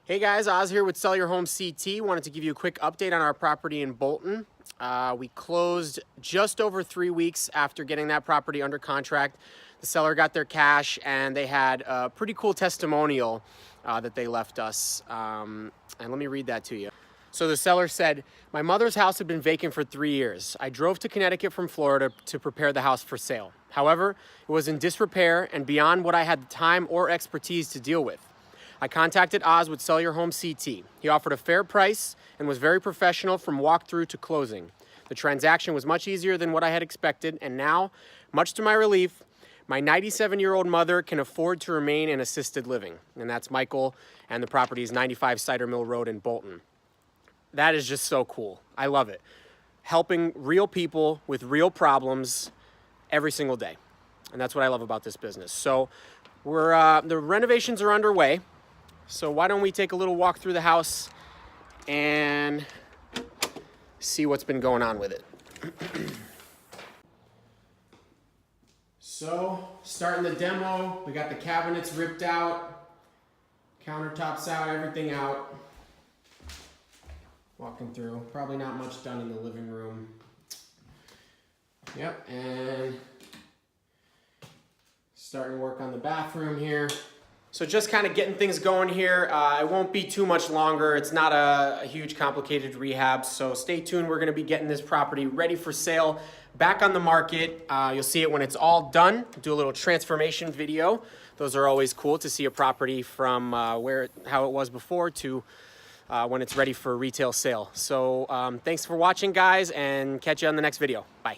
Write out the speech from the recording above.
Hey guys, Oz here with Sell Your Home CT. Wanted to give you a quick update on our property in Bolton. We closed just over 3 weeks after getting that property under contract. The seller got their cash and they had a pretty cool testimonial that they left us. And let me read that to you. So the seller said, "My mother's house had been vacant for 3 years. I drove to Connecticut from Florida to prepare the house for sale. However, it was in disrepair and beyond what I had the time or expertise to deal with. I contacted Oz with Sell Your Home CT. He offered a fair price and was very professional from walkthrough to closing. The transaction was much easier than what I had expected, and now, much to my relief, my 97-year-old mother can afford to remain in assisted living." And that's Michael, and the property is 95 Cidermill Rd in Bolton. That is just so cool. I love it. Helping real people with real problems every single day. And that's what I love about this business. So the renovations are underway. So why don't we take a little walk through the house and see what's been going on with it. So, starting the demo, we got the cabinets ripped out, countertops out, everything out. Walking through, probably not much done in the living room. Yep, and starting work on the bathroom here. So just kind of getting things going here. It won't be too much longer. It's not a huge complicated rehab, so stay tuned. We're gonna be getting this property ready for sale, back on the market. You'll see it when it's all done. Do a little transformation video. Those are always cool to see a property from how it was before to when it's ready for retail sale. So thanks for watching, guys, and catch you on the next video. Bye.